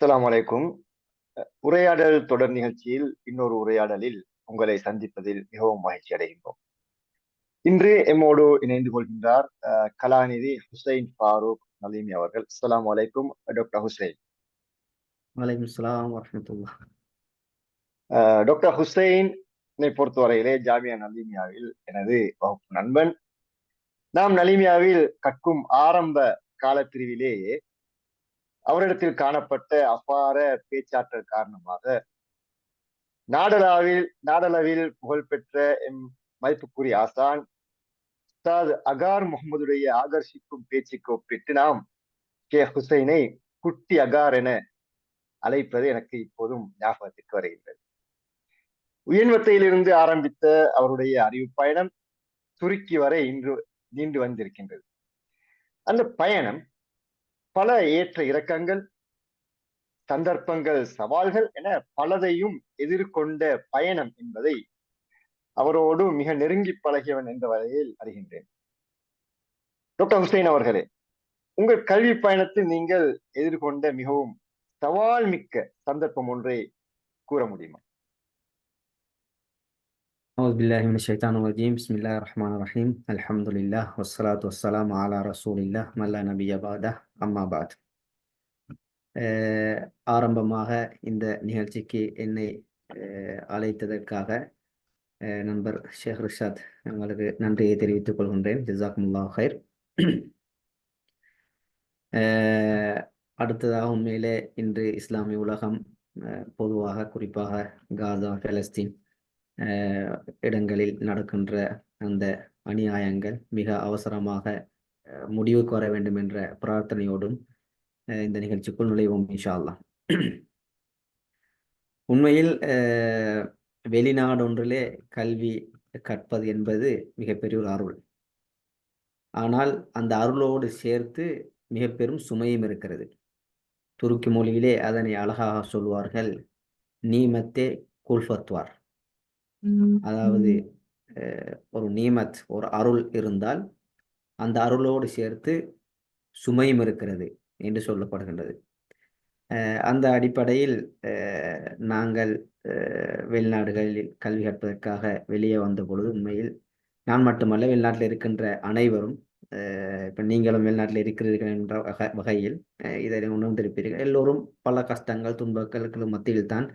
அஸ்ஸலாமு அலைக்கும். உரையாடல் தொடர் நிகழ்ச்சியில் இன்னொரு உரையாடலில் உங்களை சந்திப்பதில் மிகவும் மகிழ்ச்சி அடைகின்றோம். இன்று எம்மோடு இணைந்து கொள்கின்றார் கலாநிதி ஹுசைன் ஃபாரூக் நலீமி அவர்கள். அஸ்ஸலாமு அலைக்கும் டாக்டர் ஹுசைன். வலைக்கும் ஸலாம் வரஹ்மத்துல்லாஹ். டாக்டர் ஹுசைனை பொறுத்தவரையிலே ஜாமியா நலீமியாவில் எனது வகுப்பு நண்பன். நாம் நலீமியாவில் கற்கும் ஆரம்ப காலப்பிரிவிலேயே அவரிடத்தில் காணப்பட்ட அபார பேச்சாற்றல் காரணமாக நாடளவில் புகழ்பெற்ற எம் மதிப்புக்குரிய ஆசான் உஸ்தாத் அகார் முகமதுடைய ஆகர்ஷிக்கும் பேச்சுக்கு ஒப்பிட்டு நாம் ஹுசைனை குட்டி அகார் என அழைப்பது எனக்கு இப்போதும் ஞாபகத்திற்கு வருகின்றது. உயர்வத்தையிலிருந்து ஆரம்பித்த அவருடைய அறிவு பயணம் துருக்கி வரை இன்று நீண்டு வந்திருக்கின்றது. அந்த பயணம் பல ஏற்ற இறக்கங்கள், சந்தர்ப்பங்கள், சவால்கள் என பலதையும் எதிர்கொண்ட பயணம் என்பதை அவரோடு மிக நெருங்கி பழகியவன் என்ற வகையில் அறிகின்றேன். டாக்டர் ஹுசைன் அவர்களே, உங்கள் கல்வி பயணத்தில் நீங்கள் எதிர்கொண்ட மிகவும் சவால் மிக்க சந்தர்ப்பம் ஒன்றை கூற முடியுமா? أعوذ بالله من الشيطان الرجيم بسم الله الرحمن الرحيم الحمد لله والصلاة والسلام على رسول الله من لا نبي بعده أما بعد. ஆரம்பமாக இந்த நிகழ்ச்சிக்கு என்னை அழைத்ததற்காக நண்பர் ஷேக் ரிஷாத் உங்களுக்கு நன்றியை தெரிவித்துக் கொள்கின்றேன். ஜஸாக்குமுல்லாஹ் ஹைர். அடுத்ததாக உண்மையிலே இன்று இஸ்லாமிய உலகம் பொதுவாக குறிப்பாக காசா, பலஸ்தீன் இடங்களில் நடக்கின்ற அந்த அநியாயங்கள் மிக அவசரமாக முடிவுக்கு வர வேண்டும் என்ற பிரார்த்தனையோடும் இந்த நிகழ்ச்சிக்குள் நுழைவோம் இன்ஷா அல்லாஹ். உண்மையில் வெளிநாடொன்றிலே கல்வி கற்பது என்பது மிகப்பெரிய ஒரு அருள். ஆனால் அந்த அருளோடு சேர்த்து மிக பெரும் சுமையும் இருக்கிறது. துருக்கி மொழியிலே அதனை அழகாக சொல்வார்கள், நீமத்தே குல்ஃபத்வார். அதாவது ஒரு நீமத், ஒரு அருள் இருந்தால் அந்த அருளோடு சேர்த்து சுமையும் இருக்கிறது என்று சொல்லப்படுகின்றது. அந்த அடிப்படையில் நாங்கள் வெளிநாடுகளில் கல்வி கற்பதற்காக வெளியே வந்த பொழுது உண்மையில் நான் மட்டுமல்ல, வெளிநாட்டில் இருக்கின்ற அனைவரும், இப்போ நீங்களும் வெளிநாட்டில் இருக்கிறீர்கள் என்ற வகையில் இதை உணர்ந்திருப்பீர்கள். எல்லோரும் பல கஷ்டங்கள், துன்பங்களுக்கு மத்தியில் தான்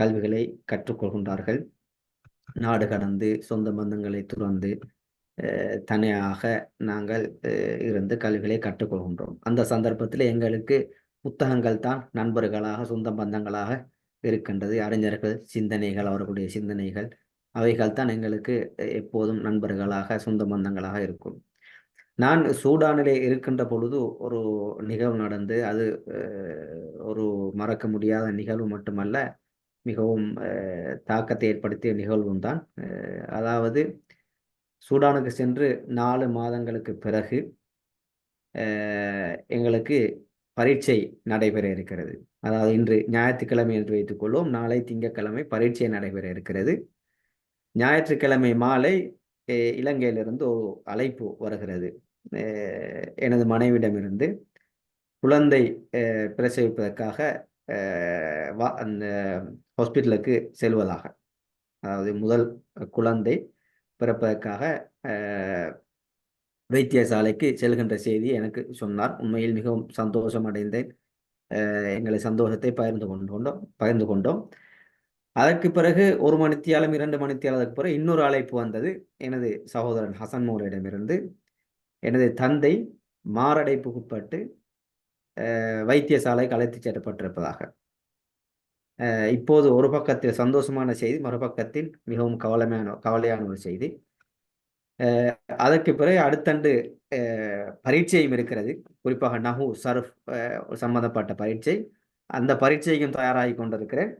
கல்விகளை கற்றுக்கொள்கின்றார்கள். நாடு கடந்து சொந்த பந்தங்களை துறந்து தனியாக நாங்கள் இருந்து கல்விகளை கற்றுக்கொள்கின்றோம். அந்த சந்தர்ப்பத்தில் எங்களுக்கு புத்தகங்கள் தான் நண்பர்களாக, சொந்த பந்தங்களாக இருக்கின்றது. அறிஞர்கள் சிந்தனைகள், அவர்களுடைய சிந்தனைகள், அவைகள் தான் எங்களுக்கு எப்போதும் நண்பர்களாக, சொந்த பந்தங்களாக இருக்கும். நான் சூடானிலே இருக்கின்ற பொழுது ஒரு நிகழ்வு நடந்து, அது ஒரு மறக்க முடியாத நிகழ்வு மட்டுமல்ல, மிகவும் தாக்கத்தை ஏற்படுத்திய நிகழ்வும் தான். அதாவது சூடானுக்கு சென்று 4 மாதங்களுக்கு பிறகு எங்களுக்கு பரீட்சை நடைபெற இருக்கிறது. அதாவது இன்று ஞாயிற்றுக்கிழமை என்று வைத்துக்கொள்வோம், நாளை திங்கட்கிழமை பரீட்சை நடைபெற இருக்கிறது. ஞாயிற்றுக்கிழமை மாலை இலங்கையிலிருந்து ஒரு அழைப்பு வருகிறது. எனது மனைவிடமிருந்து குழந்தை பிரசவிப்பதற்காக அந்த ஹாஸ்பிட்டலுக்கு செல்வதாக, அதாவது முதல் குழந்தை பிறப்பதற்காக வைத்தியசாலைக்கு செல்கின்ற செய்தி எனக்கு சொன்னார். உண்மையில் மிகவும் சந்தோஷம் அடைந்தேன். எங்களை சந்தோஷத்தை பகிர்ந்து கொண்டோம். அதற்கு பிறகு 1 மணித்தியாலம் 2 மணித்தியாலத்துக்கு பிறகு இன்னொரு அழைப்பு வந்தது. எனது சகோதரன் ஹசன் மோரிடமிருந்து எனது தந்தை மாரடைப்புக்குட்பட்டு வைத்தியசாலைக்கு அழைத்து செல்லப்பட்டிருப்பதாக. இப்போது ஒரு பக்கத்தில் சந்தோஷமான செய்தி, மறுபக்கத்தில் மிகவும் கவலையான ஒரு செய்தி. அதற்கு பிறகு அடுத்தண்டு பரீட்சையும் இருக்கிறது. குறிப்பாக நஹு, சர்ஃப் சம்பந்தப்பட்ட பரீட்சை. அந்த பரீட்சைக்கும் தயாராகி கொண்டிருக்கிறேன்.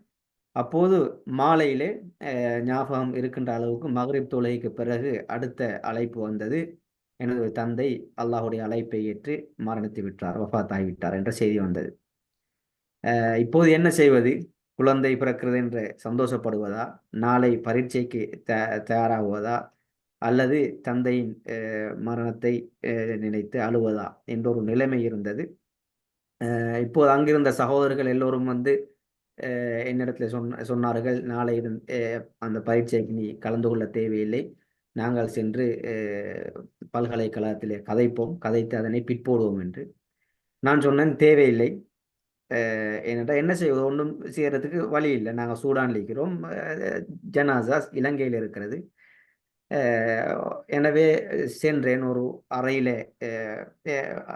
அப்போது மாலையிலே ஞாபகம் இருக்கின்ற அளவுக்கு மக்ரிப் தொழுகைக்கு பிறகு அடுத்த அழைப்பு வந்தது. எனது தந்தை அல்லாஹுடைய அழைப்பை ஏற்று மரணித்து விட்டார், வஃபாத் ஆகிவிட்டார் என்ற செய்தி வந்தது. இப்போது என்ன செய்வது? குழந்தை பிறக்கிறது என்று சந்தோஷப்படுவதா, நாளை பரீட்சைக்கு தயாராகுவதா, அல்லது தந்தையின் மரணத்தை நினைத்து அழுவதா என்ற ஒரு நிலைமை இருந்தது. இப்போது அங்கிருந்த சகோதரர்கள் எல்லோரும் வந்து என்னிடத்தில் சொன்னார்கள், நாளை அந்த பரீட்சைக்கு நீ கலந்து கொள்ள தேவையில்லை, நாங்கள் சென்று பல்கலைக்கழகத்திலே கதைத்து அதனை பிற்போடுவோம் என்று. நான் சொன்னேன், தேவையில்லை. ஏனென்றால் என்ன செய்வது, ஒன்றும் செய்யறதுக்கு வழி இல்லை, நாங்கள் சூடானில் இருக்கிறோம், ஜனாசா இலங்கையில் இருக்கிறது. எனவே சென்றேன். ஒரு அறையில்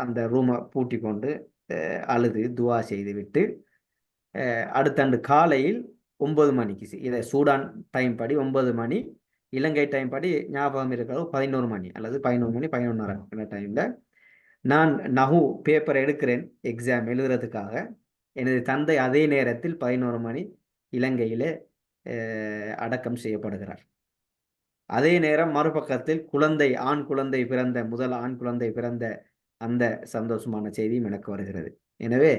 அந்த ரூமை பூட்டி கொண்டு அழுது துவா செய்து விட்டு அடுத்த ஆண்டு காலையில் 9 மணிக்கு, இதை சூடான் டைம் படி 9 மணி, இலங்கை டைம் படி ஞாபகம் இருக்கிறது 11 மணி அல்லது 11 மணி 11:30 டைமில் நான் நஹு பேப்பர் எடுக்கிறேன் எக்ஸாம் எழுதுறதுக்காக. எனது தந்தை அதே நேரத்தில் 11 மணி இலங்கையிலே அடக்கம் செய்யப்படுகிறார். அதே நேரம் மறுபக்கத்தில் முதல் ஆண் குழந்தை பிறந்த அந்த சந்தோஷமான செய்தியும் எனக்கு வருகிறது. எனவே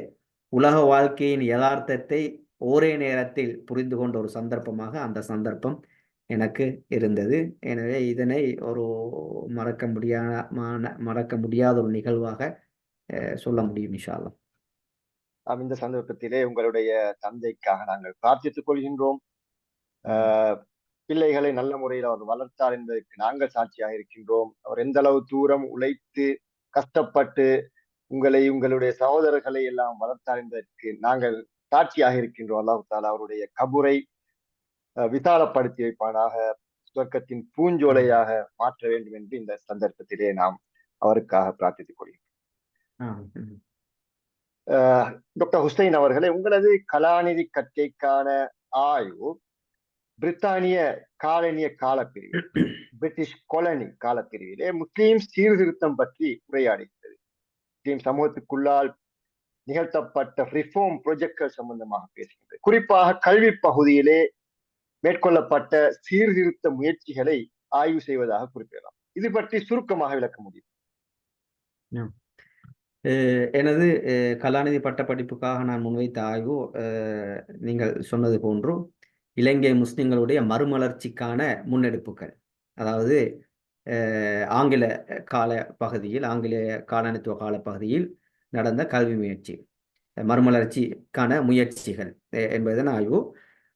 உலக வாழ்க்கையின் யதார்த்தத்தை ஒரே நேரத்தில் புரிந்து கொண்ட ஒரு சந்தர்ப்பமாக அந்த சந்தர்ப்பம் எனக்கு இருந்தது. எனவே இதனை ஒரு மறக்க முடியாத ஒரு நிகழ்வாக சொல்ல முடியும் இன்ஷா அல்லாஹ். இந்த சந்தர்ப்பத்திலே உங்களுடைய தந்தைக்காக நாங்கள் பிரார்த்தித்துக் கொள்கின்றோம். பிள்ளைகளை நல்ல முறையில் அவர் வளர்த்தார் என்பதற்கு நாங்கள் சாட்சியாக இருக்கின்றோம். அவர் எந்த அளவு தூரம் உழைத்து கஷ்டப்பட்டு உங்களுடைய சகோதரர்களை எல்லாம் வளர்த்தார் என்பதற்கு நாங்கள் சாட்சியாக இருக்கின்றோம். அல்லாஹ் தஆலா அவருடைய கபுரை விசாலப்படுத்தி வைப்பானாக, சுவர்க்கத்தின் பூஞ்சோலையாக மாற்ற வேண்டும் என்று இந்த சந்தர்ப்பத்திலே நாம் அவருக்காக பிரார்த்தித்துக் கொள்கிறோம். டாக்டர் ஹுசைன் அவர்களே, உங்களது கலாநிதி கற்கைக்கான ஆய்வு பிரித்தானிய காலனிய காலப்பிரிவு, பிரிட்டிஷ் கொலனி காலப்பிரிவிலே முஸ்லீம் சீர்திருத்தம் பற்றி உரையாடுகிறது. முஸ்லீம் சமூகத்துக்குள்ளால் நிகழ்த்தப்பட்ட ரிஃபார்ம் ப்ரொஜெக்ட்கள் சம்பந்தமாக பேசுகின்றது. குறிப்பாக கல்வி பகுதியிலே மேற்கொள்ளப்பட்ட சீர்திருத்த முயற்சிகளை ஆய்வு செய்வதாக குறிப்பிடலாம். இது பற்றி சுருக்கமாக விளக்க முடியும்? எனது கலாநிதி பட்டப்படிப்புக்காக நான் முன்வைத்த ஆய்வு நீங்கள் சொன்னது போன்று இலங்கை முஸ்லிம்களுடைய மறுமலர்ச்சிக்கான முன்னெடுப்புகள், அதாவது ஆங்கில காலனித்துவ காலப்பகுதியில் நடந்த கல்வி முயற்சி, மறுமலர்ச்சிக்கான முயற்சிகள் என்பதன் ஆய்வு.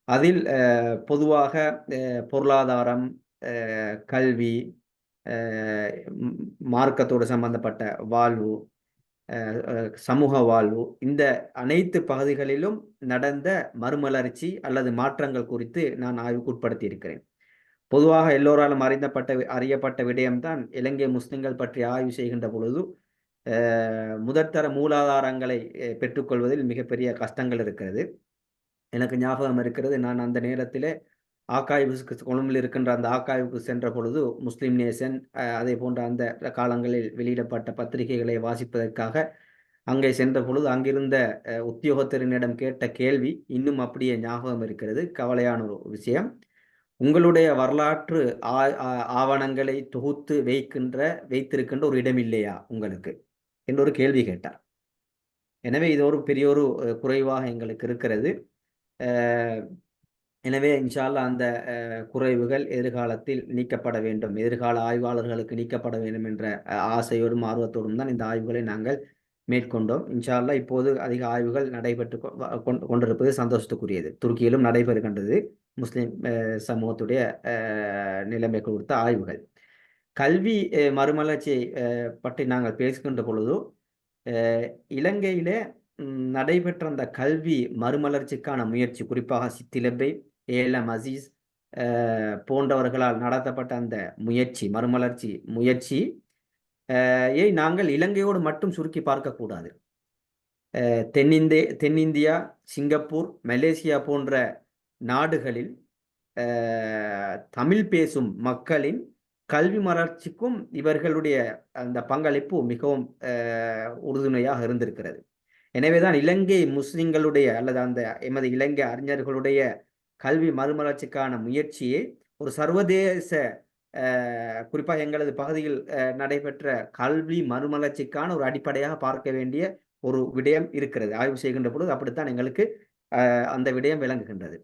அதில் பொதுவாக பொருளாதாரம், கல்வி, மார்க்கத்தோடு சம்பந்தப்பட்ட வாழ்வு, சமூக வாழ்வு, இந்த அனைத்து பகுதிகளிலும் நடந்த மறுமலர்ச்சி அல்லது மாற்றங்கள் குறித்து நான் ஆய்வுக்கு உட்படுத்தி இருக்கிறேன். பொதுவாக எல்லோராலும் அறியப்பட்ட விடயம்தான், இலங்கை முஸ்லிம்கள் பற்றி ஆய்வு செய்கின்ற பொழுது முதற்தர மூலாதாரங்களை பெற்றுக்கொள்வதில் மிகப்பெரிய கஷ்டங்கள் இருக்கிறது. எனக்கு ஞாபகம் இருக்கிறது, நான் அந்த நேரத்தில் ஆக்காய்வுக்கு கொழும்பில் இருக்கின்ற அந்த ஆக்காய்வுக்கு சென்ற பொழுது முஸ்லீம் நேசன் அதே போன்ற அந்த காலங்களில் வெளியிடப்பட்ட பத்திரிகைகளை வாசிப்பதற்காக அங்கே சென்ற பொழுது அங்கிருந்த உத்தியோகத்தரினிடம் கேட்ட கேள்வி இன்னும் அப்படியே ஞாபகம் இருக்கிறது. கவலையான ஒரு விஷயம், உங்களுடைய வரலாற்று ஆவணங்களை தொகுத்து வைத்திருக்கின்ற ஒரு இடம் இல்லையா உங்களுக்கு என்ற ஒரு கேள்வி கேட்டார். எனவே இது ஒரு பெரிய ஒரு குறைவாக எங்களுக்கு இருக்கிறது. எனவே இன்ஷா அல்லாஹ் அந்த குறைவுகள் எதிர்காலத்தில் நீக்கப்பட வேண்டும், எதிர்கால ஆய்வாளர்களுக்கு நீக்கப்பட வேண்டும் என்ற ஆசையோடும் ஆர்வத்தோடும் தான் இந்த ஆய்வுகளை நாங்கள் மேற்கொண்டோம். இன்ஷா அல்லாஹ் இப்போது அதிக ஆய்வுகள் நடைபெற்று கொண்டிருப்பது சந்தோஷத்துக்குரியது. துருக்கியிலும் நடைபெறுகின்றது முஸ்லிம் சமூகத்துடைய நிலைமை கொடுத்த ஆய்வுகள். கல்வி மறுமலர்ச்சியை பற்றி நாங்கள் பேசுகின்ற பொழுது இலங்கையிலே நடைபெற்ற அந்த கல்வி மறுமலர்ச்சிக்கான முயற்சி, குறிப்பாக சித்திலப்பை, ஏலம் அசீஸ் போன்றவர்களால் நடத்தப்பட்ட அந்த மறுமலர்ச்சி முயற்சி நாங்கள் இலங்கையோடு மட்டும் சுருக்கி பார்க்கக்கூடாது. தென்னிந்தியா, சிங்கப்பூர், மலேசியா போன்ற நாடுகளில் தமிழ் பேசும் மக்களின் கல்வி மலர்ச்சிக்கும் இவர்களுடைய அந்த பங்களிப்பு மிகவும் உறுதுணையாக இருந்திருக்கிறது. எனவேதான் இலங்கை முஸ்லிம்களுடைய அல்லது அந்த எமது இலங்கை அறிஞர்களுடைய கல்வி மறுமலர்ச்சிக்கான முயற்சியை ஒரு சர்வதேச, குறிப்பாக எங்களது பகுதியில் நடைபெற்ற கல்வி மறுமலர்ச்சிக்கான ஒரு அடிப்படையாக பார்க்க வேண்டிய ஒரு விடயம் இருக்கிறது. ஆய்வு செய்கின்ற பொழுது அப்படித்தான் எங்களுக்கு அந்த விடயம் விளங்குகின்றது.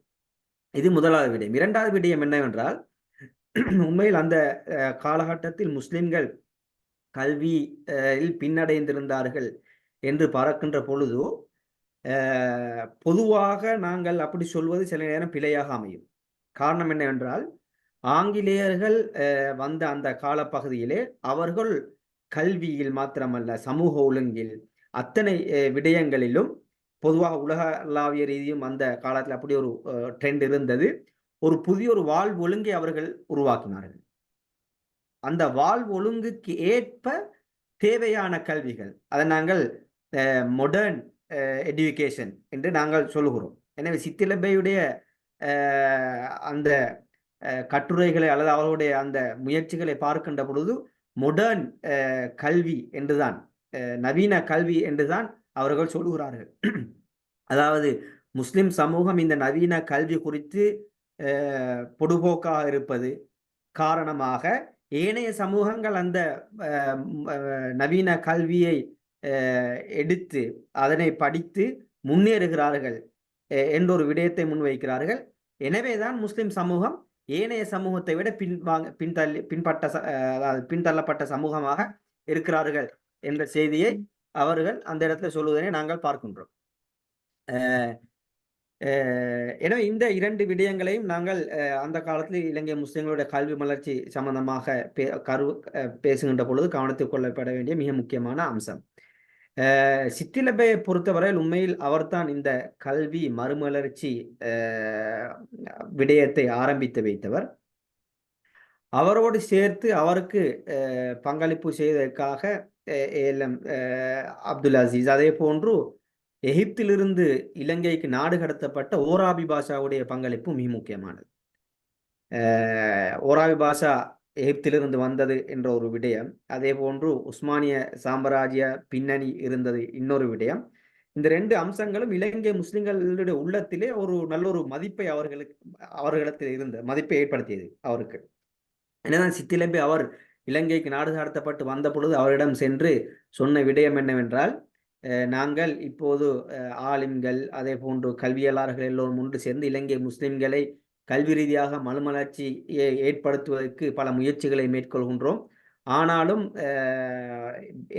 இது முதலாவது விடயம். இரண்டாவது விடயம் என்னவென்றால், உண்மையில் அந்த காலகட்டத்தில் முஸ்லிம்கள் கல்வியில் பின்னடைந்திருந்தார்கள் என்று பார்க்கின்ற பொழுது பொதுவாக நாங்கள் அப்படி சொல்வது சில நேரம் பிழையாக அமையும். காரணம் என்னவென்றால், ஆங்கிலேயர்கள் வந்த அந்த காலப்பகுதியிலே அவர்கள் கல்வியில் மாத்திரமல்ல, சமூக ஒழுங்கில் அத்தனை விடயங்களிலும் பொதுவாக உலகளாவிய ரீதியும் அந்த காலத்தில் அப்படி ஒரு ட்ரெண்ட் இருந்தது. ஒரு புதிய ஒரு வாழ்வு ஒழுங்கை அவர்கள் உருவாக்கினார்கள். அந்த வாழ்வு ஒழுங்குக்கு ஏற்ப தேவையான கல்விகள், அதை நாங்கள் மாடர்ன் எஜுகேஷன் என்று நாங்கள் சொல்லுகிறோம். எனவே சித்திலபையுடைய அந்த கட்டுரைகளை அல்லது அவர்களுடைய அந்த முயற்சிகளை பார்க்கின்ற பொழுது மாடர்ன் கல்வி என்றுதான், நவீன கல்வி என்றுதான் அவர்கள் சொல்லுகிறார்கள். அதாவது முஸ்லிம் சமூகம் இந்த நவீன கல்வி குறித்து பொடுபோக்காக இருப்பது காரணமாக ஏனைய சமூகங்கள் அந்த நவீன கல்வியை எடுத்து அதனை படித்து முன்னேறுகிறார்கள் என்றொரு விடயத்தை முன்வைக்கிறார்கள். எனவேதான் முஸ்லிம் சமூகம் ஏனைய சமூகத்தை விட பின்தள்ளப்பட்ட சமூகமாக இருக்கிறார்கள் என்ற செய்தியை அவர்கள் அந்த இடத்துல சொல்வதனை நாங்கள் பார்க்கின்றோம். எனவே இந்த இரண்டு விடயங்களையும் நாங்கள் அந்த காலத்தில் இலங்கை முஸ்லிம்களுடைய கல்வி வளர்ச்சி சம்பந்தமாக பேசுகின்ற பொழுது கவனத்தில் கொள்ளப்பட வேண்டிய மிக முக்கியமான அம்சம். சித்திலபையை பொறுத்தவரையில் உண்மையில் அவர்தான் இந்த கல்வி மறுமலர்ச்சி விடயத்தை ஆரம்பித்து வைத்தவர். அவரோடு சேர்த்து அவருக்கு பங்களிப்பு செய்வதற்காக ஏலம் அப்துல் அசீஸ், அதே போன்று எகிப்திலிருந்து இலங்கைக்கு நாடு கடத்தப்பட்ட ஓராபி பாஷாவுடைய பங்களிப்பு மிக முக்கியமானது. ஓராபி பாஷா எகிப்திலிருந்து வந்தது என்ற ஒரு விடயம், அதே போன்று உஸ்மானிய சாம்ராஜ்ய பின்னணி இருந்தது இன்னொரு விடயம். இந்த ரெண்டு அம்சங்களும் இலங்கை முஸ்லிம்களுடைய உள்ளத்திலே ஒரு நல்ல ஒரு மதிப்பை அவர்களிடத்தில் இருந்த மதிப்பை ஏற்படுத்தியது அவருக்கு. எனவேதான் சித்திலபை அவர் இலங்கைக்கு நாடு கடத்தப்பட்டு வந்த பொழுது அவரிடம் சென்று சொன்ன விடயம் என்னவென்றால், நாங்கள் இப்போது ஆலிம்கள் அதே போன்று கல்வியலாளர்கள் எல்லோரும் ஒன்று சேர்ந்து இலங்கை முஸ்லிம்களை கல்வி ரீதியாக மறுமலர்ச்சியை ஏற்படுத்துவதற்கு பல முயற்சிகளை மேற்கொள்கின்றோம். ஆனாலும்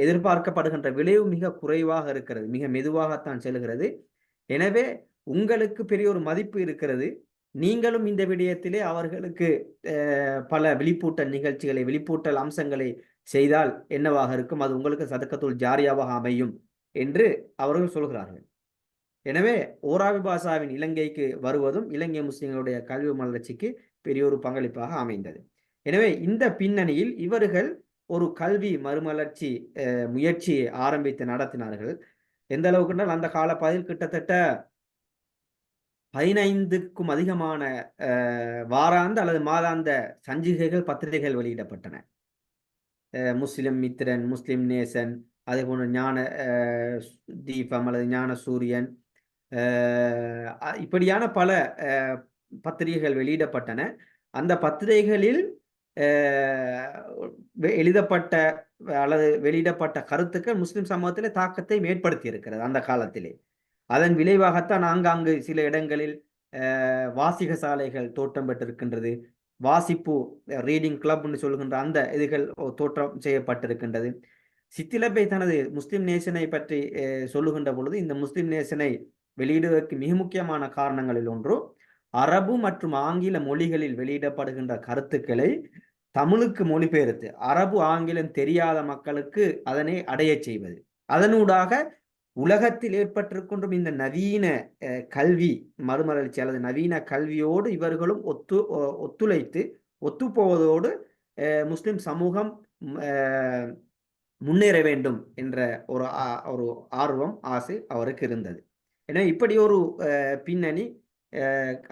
எதிர்பார்க்கப்படுகின்ற விளைவு மிக குறைவாக இருக்கிறது, மிக மெதுவாகத்தான் செல்கிறது. எனவே உங்களுக்கு பெரிய ஒரு மதிப்பு இருக்கிறது. நீங்களும் இந்த விடயத்திலே அவர்களுக்கு பல விழிப்பூட்டல் நிகழ்ச்சிகளை, விழிப்பூட்டல் அம்சங்களை செய்தால் என்னவாக இருக்கும், அது உங்களுக்கு சதக்கத்துல் ஜாரியாவாக அமையும் என்று அவர்கள் சொல்கிறார்கள். எனவே ஓராபி பாஷாவின் இலங்கைக்கு வருவதும் இலங்கை முஸ்லிம்களுடைய கல்வி வளர்ச்சிக்கு பெரிய ஒரு பங்களிப்பாக அமைந்தது. எனவே இந்த பின்னணியில் இவர்கள் ஒரு கல்வி மறுமலர்ச்சி முயற்சியை ஆரம்பித்து நடத்தினார்கள். எந்த அளவுக்கு அந்த காலப்பகுதியில் கிட்டத்தட்ட 15க்கும் அதிகமான வாராந்த அல்லது மாதாந்த சஞ்சிகைகள், பத்திரிகைகள் வெளியிடப்பட்டன. முஸ்லிம் மித்திரன், முஸ்லிம் நேசன், அதே போன்று ஞான தீபம் அல்லது ஞான சூரியன், இப்படியான பல பத்திரிகைகள் வெளியிடப்பட்டன. அந்த பத்திரிகைகளில் எழுதப்பட்ட அல்லது வெளியிடப்பட்ட கருத்துக்கள் முஸ்லிம் சமூகத்திலே தாக்கத்தை ஏற்படுத்தி இருக்கிறது அந்த காலத்திலே. அதன் விளைவாகத்தான் ஆங்காங்கு சில இடங்களில் வாசிக சாலைகள் தோற்றம் பெற்றிருக்கின்றது. வாசிப்பு ரீடிங் கிளப்னு சொல்கின்ற அந்த இதுகள் தோற்றம் செய்யப்பட்டிருக்கின்றது. சித்திலபை தனது முஸ்லிம் நேஷனை பற்றி சொல்லுகின்ற பொழுது இந்த முஸ்லிம் நேஷனை வெளியிடுவதற்கு மிக முக்கியமான காரணங்களில் ஒன்று, அரபு மற்றும் ஆங்கில மொழிகளில் வெளியிடப்படுகின்ற கருத்துக்களை தமிழுக்கு மொழிபெயர்த்து அரபு ஆங்கிலம் தெரியாத மக்களுக்கு அதனை அடைய செய்வது. அதனூடாக உலகத்தில் ஏற்பட்டிருக்கின்ற இந்த நவீன கல்வி மறுமலர்ச்சி அல்லது நவீன கல்வியோடு இவர்களும் ஒத்துழைத்து ஒத்துப்போவதோடு முஸ்லிம் சமூகம் முன்னேற வேண்டும் என்ற ஒரு ஆர்வம், ஆசை அவருக்கு இருந்தது. எனவே இப்படி ஒரு பின்னணி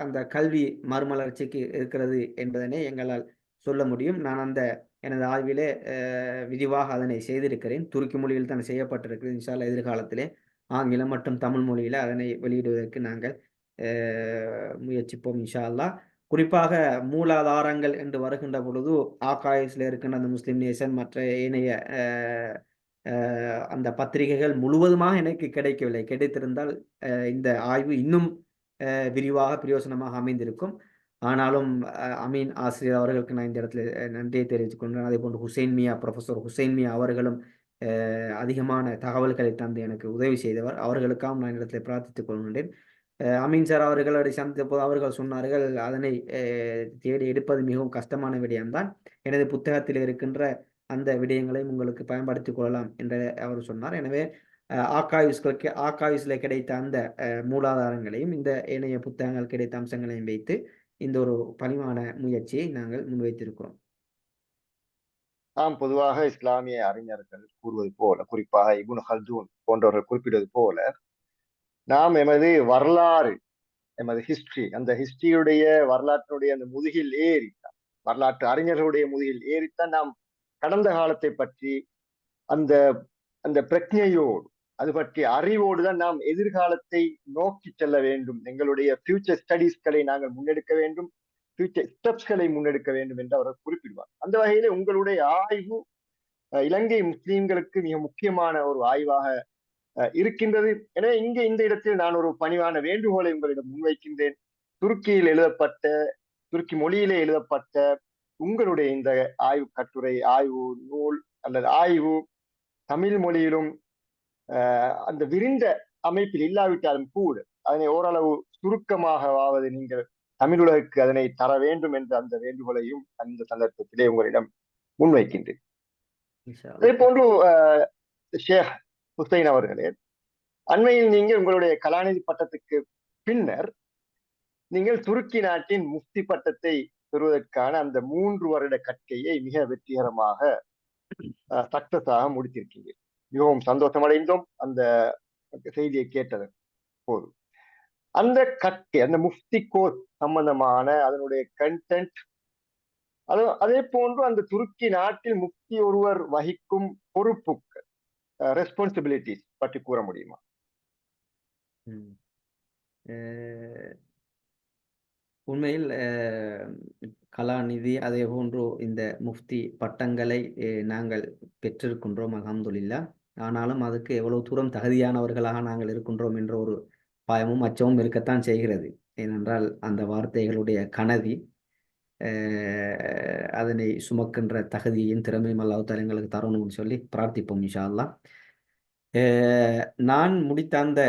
அந்த கல்வி மறுமலர்ச்சிக்கு இருக்கிறது என்பதனை எங்களால் சொல்ல முடியும். நான் அந்த எனது ஆய்விலே விரிவாக அதனை செய்திருக்கிறேன். துருக்கி மொழியில் தான் செய்யப்பட்டிருக்கிறது. இன்ஷா அல்லாஹ் எதிர்காலத்திலே ஆங்கிலம் மற்றும் தமிழ் மொழியில் அதனை வெளியிடுவதற்கு நாங்கள் முயற்சிப்போம் இன்ஷா அல்லாஹ். குறிப்பாக மூலாதாரங்கள் என்று வருகின்ற பொழுது ஆகாயஸில் இருக்கின்ற அந்த முஸ்லிம் நேசன் மற்ற ஏனைய அந்த பத்திரிகைகள் முழுவதுமாக எனக்கு கிடைக்கவில்லை. கிடைத்திருந்தால் இந்த ஆய்வு இன்னும் விரிவாக பிரயோசனமாக அமைந்திருக்கும். ஆனாலும் அமீன் ஆசிரியர் அவர்களுக்கு நான் இந்த இடத்துல நன்றியை தெரிவித்துக் கொண்டேன். அதே போன்று ப்ரொஃபஸர் ஹுசைன் மியா அவர்களும் அதிகமான தகவல்களை தந்து எனக்கு உதவி செய்தவர். அவர்களுக்காக நான் இடத்தில் பிரார்த்தித்துக் கொள்கின்றேன். அமீன் சார் அவர்களை சந்தித்த போது அவர்கள் சொன்னார்கள், அதனை தேடி எடுப்பது மிகவும் கஷ்டமான விடயம்தான். எனது புத்தகத்தில் இருக்கின்ற அந்த விடயங்களையும் உங்களுக்கு பயன்படுத்திக் கொள்ளலாம் என்று அவர் சொன்னார். எனவே ஆர்கைவ்ஸில் கிடைத்த அந்த மூலாதாரங்களையும் இந்த இணைய புத்தகங்கள் கிடைத்த அம்சங்களையும் வைத்து இந்த ஒரு பணிவான முயற்சியை நாங்கள் முன்வைத்திருக்கிறோம். நாம் பொதுவாக இஸ்லாமிய அறிஞர்கள் கூறுவது போல, குறிப்பாக இப்னு ஹல்தூன் போன்றவர்கள் குறிப்பிடுவது போல, நாம் எமது வரலாறு, எமது ஹிஸ்டரி, அந்த ஹிஸ்டரியுடைய வரலாற்றுடைய அந்த முதுகில் ஏறித்தான், வரலாற்று அறிஞர்களுடைய முதுகில் ஏறித்தான் நாம் கடந்த காலத்தை பற்றி அந்த அந்த பிரக்ஞையோடு, அது பற்றிய அறிவோடு தான் நாம் எதிர்காலத்தை நோக்கி செல்ல வேண்டும். எங்களுடைய ஃபியூச்சர் ஸ்டடீஸ்களை நாங்கள் முன்னெடுக்க வேண்டும், ஃபியூச்சர் ஸ்டெப்ஸ்களை முன்னெடுக்க வேண்டும் என்று அவர்கள் குறிப்பிடுவார். அந்த வகையிலே உங்களுடைய ஆய்வு இலங்கை முஸ்லிம்களுக்கு மிக முக்கியமான ஒரு ஆய்வாக இருக்கின்றது. எனவே இங்கே இந்த இடத்தில் நான் ஒரு பணிவான வேண்டுகோளை உங்களிடம் முன்வைக்கின்றேன். துருக்கி மொழியிலே எழுதப்பட்ட உங்களுடைய இந்த ஆய்வு கட்டுரை, ஆய்வு நூல் அல்லது ஆய்வு தமிழ் மொழியிலும் அந்த விரிந்த அமைப்பில் இல்லாவிட்டாலும் கூட அதனை ஓரளவு சுருக்கமாகவாவது நீங்கள் தமிழுலகுக்கு அதனை தர வேண்டும் என்ற அந்த வேண்டுகோளையும் அந்த சந்தர்ப்பத்திலே உங்களிடம் முன்வைக்கின்றேன். அதே போன்று ஷேக் ஹுசைன் அவர்களே, அண்மையில் நீங்கள் உங்களுடைய கலாநிதி பட்டத்துக்கு பின்னர் நீங்கள் துருக்கி நாட்டின் முஃப்தி பட்டத்தை பெறுவதற்கான அந்த 3 வருட கற்கையை மிக வெற்றிகரமாக சக்சஸாக முடித்திருக்கீங்க. மிகவும் சந்தோஷம் அடைந்தோம் அந்த செய்தியை கேட்டதன் போது. அந்த கற்கை, அந்த முஃப்தி கோர்ஸ் சம்பந்தமான அதனுடைய கண்டென்ட், அதே போன்று அந்த துருக்கி நாட்டில் முஃப்தி ஒருவர் வகிக்கும் பொறுப்புகள், ரெஸ்பான்சிபிலிட்டிஸ் பற்றி கூற முடியுமா? உண்மையில் கலாநிதி அதே போன்று இந்த முஃப்தி பட்டங்களை நாங்கள் பெற்றிருக்கின்றோம், அல்ஹம்துலில்லாஹ். ஆனாலும் அதுக்கு எவ்வளவு தூரம் தகுதியானவர்களாக நாங்கள் இருக்கின்றோம் என்ற ஒரு பயமும் அச்சமும் இருக்கத்தான் செய்கிறது. ஏனென்றால் அந்த வார்த்தைகளுடைய கனதி, அதனை சுமக்கின்ற தகுதியின் திறமையும் அல்லாஹ் தஆலா எங்களுக்கு தரணும்னு சொல்லி பிரார்த்திப்போம் இன்ஷா அல்லாஹ். நான் முடித்த அந்த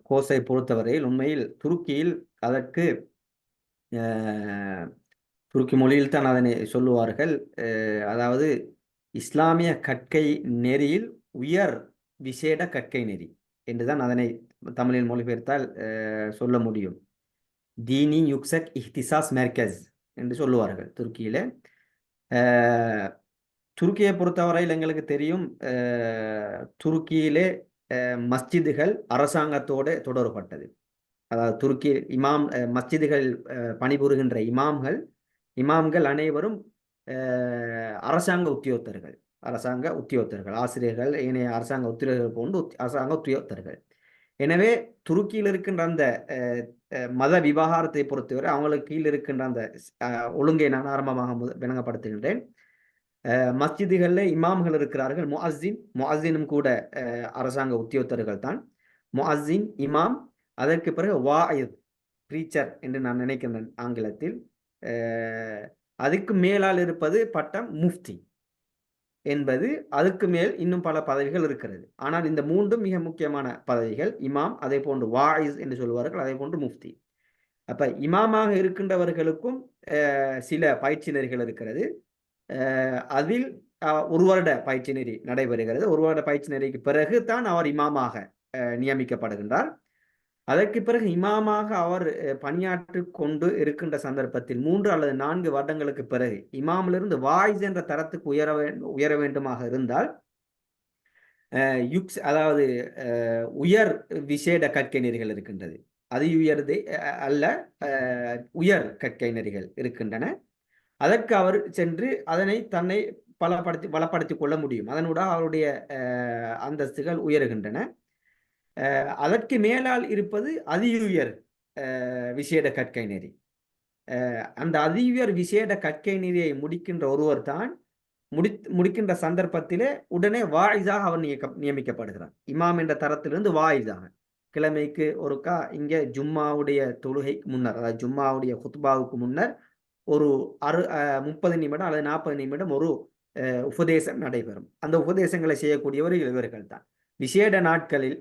கோர்ஸை பொறுத்தவரையில் உண்மையில் துருக்கியில் அதற்கு துருக்கி மொழியில் தான் அதனை சொல்லுவார்கள். அதாவது இஸ்லாமிய கற்கை நெறியில் உயர் விசேட கற்கை நெறி என்றுதான் அதனை தமிழில் மொழிபெயர்த்தால் சொல்ல முடியும். தீனி யுக்சக் இஹ்திசாஸ் மெர்கஸ் என்று சொல்லுவார்கள் துருக்கியில. துருக்கியை பொறுத்தவரையில் எங்களுக்கு தெரியும், துருக்கியிலே மஸ்ஜிதுகள் அரசாங்கத்தோடு தொடர்பட்டது. அதாவது துருக்கி மஸ்ஜிதுகள் பணிபுரிகின்ற இமாம்கள் அனைவரும் அரசாங்க உத்தியோகத்தர்கள், ஆசிரியர்கள், ஏனைய அரசாங்க உத்தியோகர்கள் போன்று அரசாங்க உத்தியோகத்தர்கள். எனவே துருக்கியில் இருக்கின்ற அந்த மத விவகாரத்தை பொறுத்தவரை அவங்களுக்கு கீழ் இருக்கின்ற அந்த ஒழுங்கை நான் ஆரம்பமாக விளங்கப்படுத்துகின்றேன். மஸ்ஜிதுகளில் இமாம்கள் இருக்கிறார்கள், முஅஸ்ஸினும் கூட அரசாங்க உத்தியோகத்தர்கள் தான். முஅஸ்ஸின், இமாம், அதற்கு பிறகு வாயித், பிரீச்சர் என்று நான் நினைக்கின்றேன் ஆங்கிலத்தில். அதுக்கு மேலால் இருப்பது பட்டம் முஃப்தி என்பது. அதுக்கு மேல் இன்னும் பல பதவிகள் இருக்கிறது. ஆனால் இந்த 3 மிக முக்கியமான பதவிகள். இமாம், அதே போன்று வாயிஸ் என்று சொல்வார்கள், அதே போன்று முஃப்தி. அப்ப இமாமாக இருக்கின்றவர்களுக்கும் சில பயிற்சி நெறிகள் இருக்கிறது. அதில் 1 வருட பயிற்சி நெறி நடைபெறுகிறது. 1 வருட பயிற்சி நெறிக்கு பிறகு தான் அவர் இமாமாக நியமிக்கப்படுகின்றார். அதற்கு பிறகு இமாமாக அவர் பணியாற்றி கொண்டு இருக்கின்ற சந்தர்ப்பத்தில் 3 அல்லது 4 வருடங்களுக்கு பிறகு இமாமிலிருந்து வாய்ஸ் என்ற தரத்துக்கு உயர வேண்டுமாக இருந்தால் அதாவது உயர் விசேட கற்கை நெறிகள் இருக்கின்றது. அது உயர்து அல்ல, உயர் கற்கை நெறிகள் இருக்கின்றன. அதற்கு அவர் சென்று அதனை தன்னை பலப்படுத்திக் கொள்ள முடியும். அதனூடாக அவருடைய அந்தஸ்துகள் உயருகின்றன. அதற்கு மேலால் இருப்பது அதியுயர் விசேட கற்கை நெறி. அந்த அதியுயர் விசேட கற்கை நெறியை முடிக்கின்ற ஒருவர் தான் முடிக்கின்ற சந்தர்ப்பத்திலே உடனே வாயிஸாக அவர் நியமிக்கப்படுகிறார். இமாம் என்ற தரத்திலிருந்து வாயிஸாக கிழமைக்கு ஒருக்கா இங்கே ஜும்மாவுடைய தொழுகைக்கு முன்னர், அதாவது ஜும்மாவுடைய குத்பாவுக்கு முன்னர் ஒரு 30 நிமிடம் அல்லது 40 நிமிடம் ஒரு உபதேசம் நடைபெறும். அந்த உபதேசங்களை செய்யக்கூடியவர்கள் இவர்கள் தான். விசேட நாட்களில்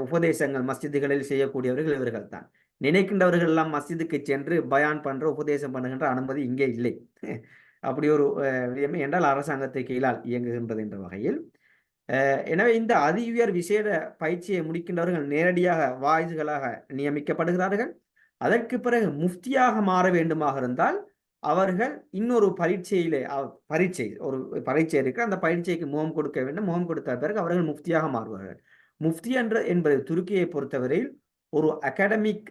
உபதேசங்கள் மஸ்ஜிதுகளில் செய்யக்கூடியவர்கள் இவர்கள் தான். நினைக்கின்றவர்கள் எல்லாம் மஸ்ஜிதுக்கு சென்று பயான் பண்ற உபதேசம் பண்ணுகின்ற அனுமதி இங்கே இல்லை. அப்படி ஒரு விடயம் என்றால் அரசாங்கத்தை கீழால் இயங்குகின்றது என்ற வகையில். எனவே இந்த அதி உயர் விசேட பயிற்சியை முடிக்கின்றவர்கள் நேரடியாக வாயிஸ்களாக நியமிக்கப்படுகிறார்கள். அதற்கு பிறகு முஃப்தியாக மாற வேண்டுமாக இருந்தால் அவர்கள் இன்னொரு பரீட்சையிலே ஒரு பரீட்சை இருக்கு, அந்த பரீட்சைக்கு முகம் கொடுக்க வேண்டும். முகம் கொடுத்த பிறகு அவர்கள் முஃப்தியாக மாறுவார்கள். முஃப்தி என்பது துருக்கியை பொறுத்தவரையில் ஒரு அகாடமிக்